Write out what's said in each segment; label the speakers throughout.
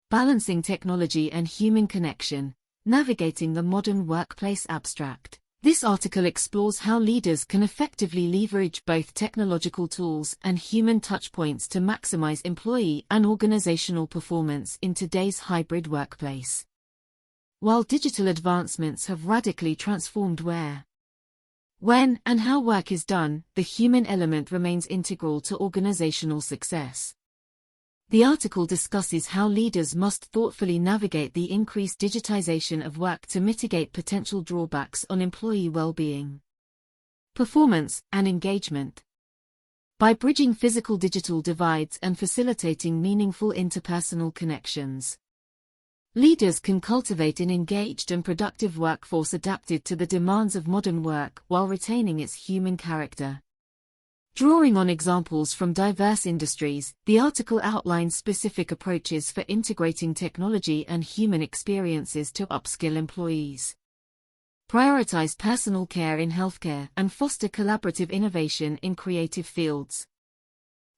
Speaker 1: Balancing Technology and Human Connection, Navigating the Modern Workplace Abstract. This article explores how leaders can effectively leverage both technological tools and human touchpoints to maximize employee and organizational performance in today's hybrid workplace. While digital advancements have radically transformed where, when, and how work is done, the human element remains integral to organizational success. The article discusses how leaders must thoughtfully navigate the increased digitization of work to mitigate potential drawbacks on employee well-being, performance, and engagement. By bridging physical-digital divides and facilitating meaningful interpersonal connections, leaders can cultivate an engaged and productive workforce adapted to the demands of modern work while retaining its human character. Drawing on examples from diverse industries, the article outlines specific approaches for integrating technology and human experiences to upskill employees, prioritize personal care in healthcare, and foster collaborative innovation in creative fields.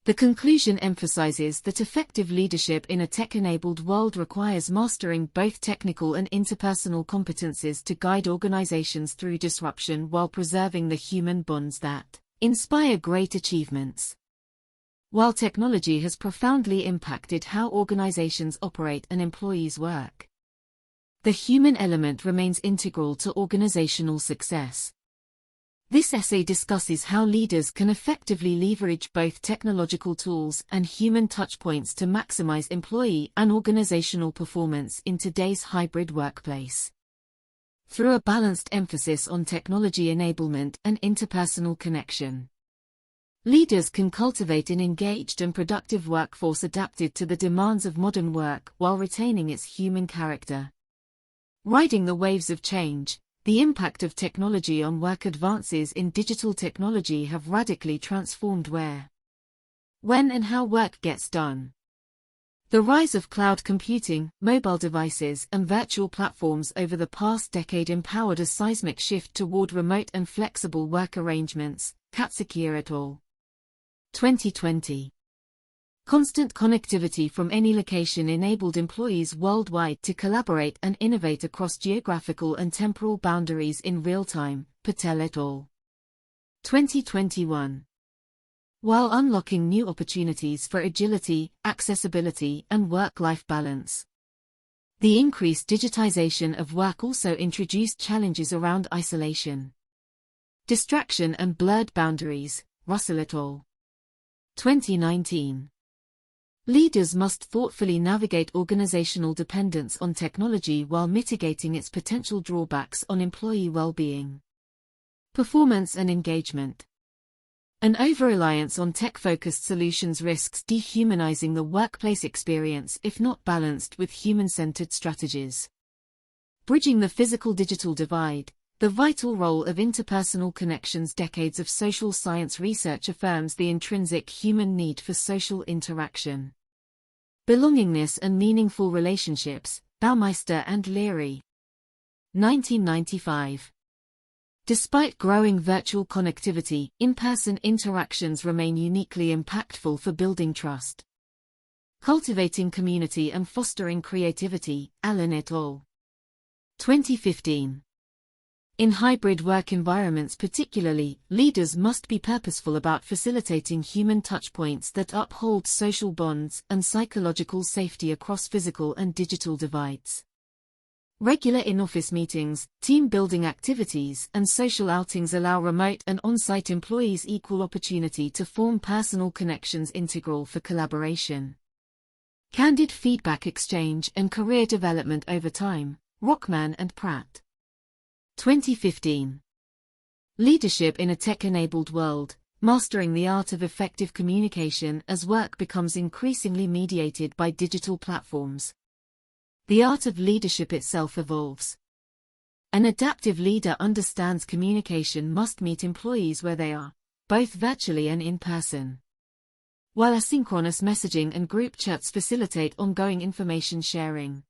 Speaker 1: The conclusion emphasizes that effective leadership in a tech-enabled world requires mastering both technical and interpersonal competencies to guide organizations through disruption while preserving the human bonds that inspire great achievements. While technology has profoundly impacted how organizations operate and employees work, the human element remains integral to organizational success. This essay discusses how leaders can effectively leverage both technological tools and human touchpoints to maximize employee and organizational performance in today's hybrid workplace. Through a balanced emphasis on technology enablement and interpersonal connection, leaders can cultivate an engaged and productive workforce adapted to the demands of modern work while retaining its human character. Riding the waves of change, the impact of technology on work. Advances in digital technology have radically transformed where, when, and how work gets done. The rise of cloud computing, mobile devices, and virtual platforms over the past decade empowered a seismic shift toward remote and flexible work arrangements. Katsukiya et al. 2020. Constant connectivity from any location enabled employees worldwide to collaborate and innovate across geographical and temporal boundaries in real time. Patel et al. 2021. While unlocking new opportunities for agility, accessibility, and work-life balance, the increased digitization of work also introduced challenges around isolation, distraction, and blurred boundaries. Russell et al. 2019. Leaders must thoughtfully navigate organizational dependence on technology while mitigating its potential drawbacks on employee well-being, performance, and engagement. An over-reliance on tech-focused solutions risks dehumanizing the workplace experience if not balanced with human-centered strategies. Bridging the physical-digital divide, the vital role of interpersonal connections. Decades of social science research affirms the intrinsic human need for social interaction, belongingness, and meaningful relationships. Baumeister and Leary. 1995. Despite growing virtual connectivity, in-person interactions remain uniquely impactful for building trust, cultivating community, and fostering creativity. Allen et al. 2015. In hybrid work environments particularly, leaders must be purposeful about facilitating human touchpoints that uphold social bonds and psychological safety across physical and digital divides. Regular in-office meetings, team-building activities, and social outings allow remote and on-site employees equal opportunity to form personal connections integral for collaboration, candid feedback exchange, and career development over time. Rockman and Pratt. 2015. Leadership in a tech-enabled world, mastering the art of effective communication as work becomes increasingly mediated by digital platforms. The art of leadership itself evolves. An adaptive leader understands communication must meet employees where they are, both virtually and in person. While asynchronous messaging and group chats facilitate ongoing information sharing,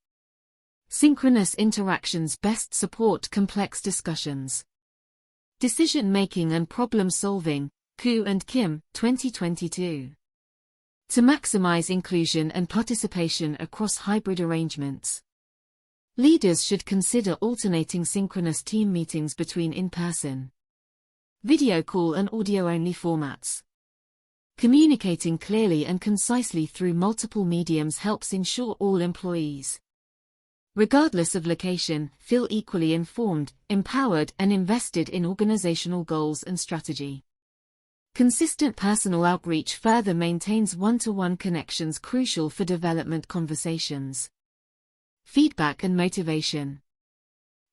Speaker 1: synchronous interactions best support complex discussions, decision-making, and problem-solving. Koo and Kim, 2022. to maximize inclusion and participation across hybrid arrangements. Leaders should consider alternating synchronous team meetings between in-person, video call and audio-only formats. Communicating clearly and concisely through multiple mediums helps ensure all employees, regardless of location, feel equally informed, empowered, and invested in organizational goals and strategy. Consistent personal outreach further maintains one-to-one connections crucial for development conversations. Feedback and motivation.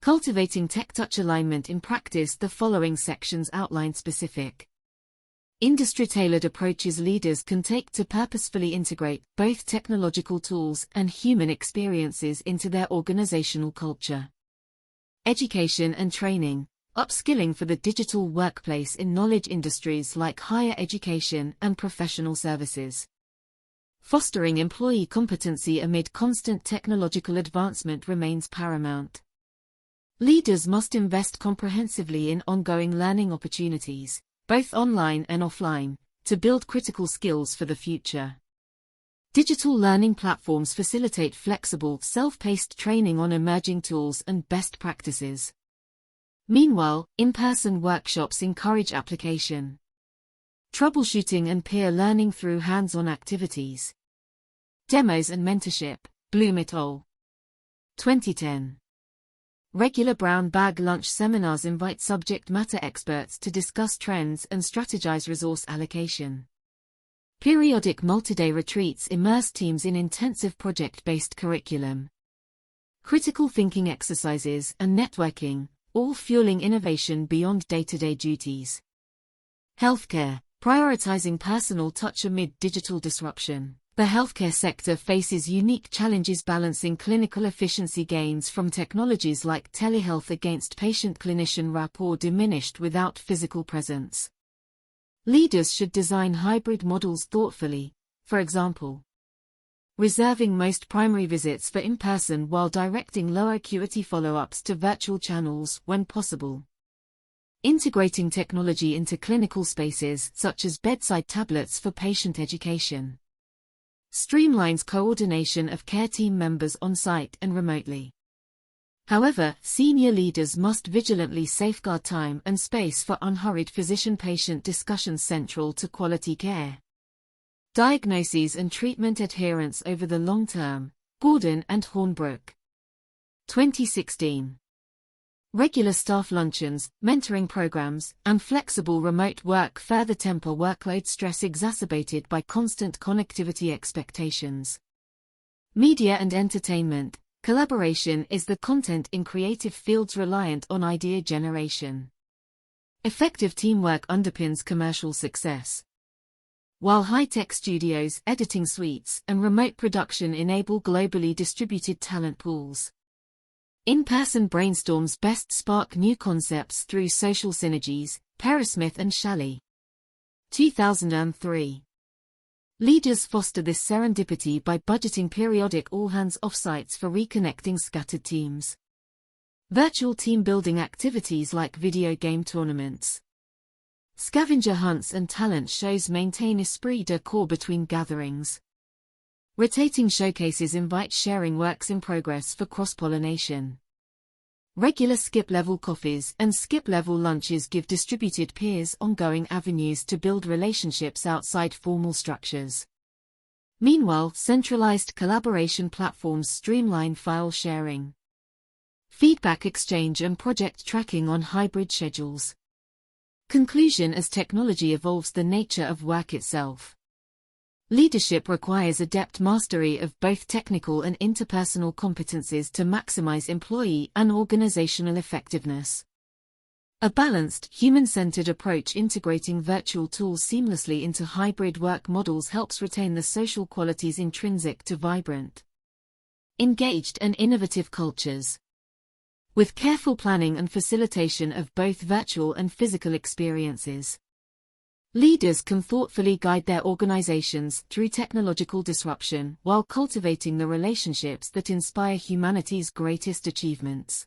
Speaker 1: Cultivating tech-touch alignment in practice. The following sections outline specific, industry-tailored approaches leaders can take to purposefully integrate both technological tools and human experiences into their organizational culture. Education and training. Upskilling for the digital workplace in knowledge industries like higher education and professional services. Fostering employee competency amid constant technological advancement remains paramount. Leaders must invest comprehensively in ongoing learning opportunities, both online and offline, to build critical skills for the future. Digital learning platforms facilitate flexible, self-paced training on emerging tools and best practices. Meanwhile, in-person workshops encourage application, troubleshooting and peer learning through hands-on activities. Demos and mentorship. Bloom et al. 2010. Regular brown bag lunch seminars invite subject matter experts to discuss trends and strategize resource allocation. Periodic multi-day retreats immerse teams in intensive project-based curriculum. Critical thinking exercises and networking, all fueling innovation beyond day-to-day duties. Healthcare. Prioritizing personal touch amid digital disruption. The healthcare sector faces unique challenges balancing clinical efficiency gains from technologies like telehealth against patient-clinician rapport diminished without physical presence. Leaders should design hybrid models thoughtfully, for example, reserving most primary visits for in-person while directing lower acuity follow-ups to virtual channels when possible. Integrating technology into clinical spaces such as bedside tablets for patient education streamlines coordination of care team members on-site and remotely. However, senior leaders must vigilantly safeguard time and space for unhurried physician-patient discussions central to quality care. Diagnoses and treatment adherence over the long term. Gordon and Hornbrook. 2016. Regular staff luncheons, mentoring programs, and flexible remote work further temper workload stress exacerbated by constant connectivity expectations. Media and entertainment. Collaboration is the content in creative fields reliant on idea generation. Effective teamwork underpins commercial success. While high-tech studios, editing suites, and remote production enable globally distributed talent pools, in-person brainstorms best spark new concepts through social synergies. Perismith and Shalley. 2003. Leaders foster this serendipity by budgeting periodic all-hands offsites for reconnecting scattered teams. Virtual team-building activities like video game tournaments, scavenger hunts and talent shows maintain esprit de corps between gatherings. Rotating showcases invite sharing works in progress for cross-pollination. Regular skip-level coffees and skip-level lunches give distributed peers ongoing avenues to build relationships outside formal structures. Meanwhile, centralized collaboration platforms streamline file sharing, feedback exchange and project tracking on hybrid schedules. Conclusion. As technology evolves the nature of work itself, leadership requires adept mastery of both technical and interpersonal competencies to maximize employee and organizational effectiveness. A balanced, human-centered approach integrating virtual tools seamlessly into hybrid work models helps retain the social qualities intrinsic to vibrant, engaged and innovative cultures. With careful planning and facilitation of both virtual and physical experiences, leaders can thoughtfully guide their organizations through technological disruption while cultivating the relationships that inspire humanity's greatest achievements.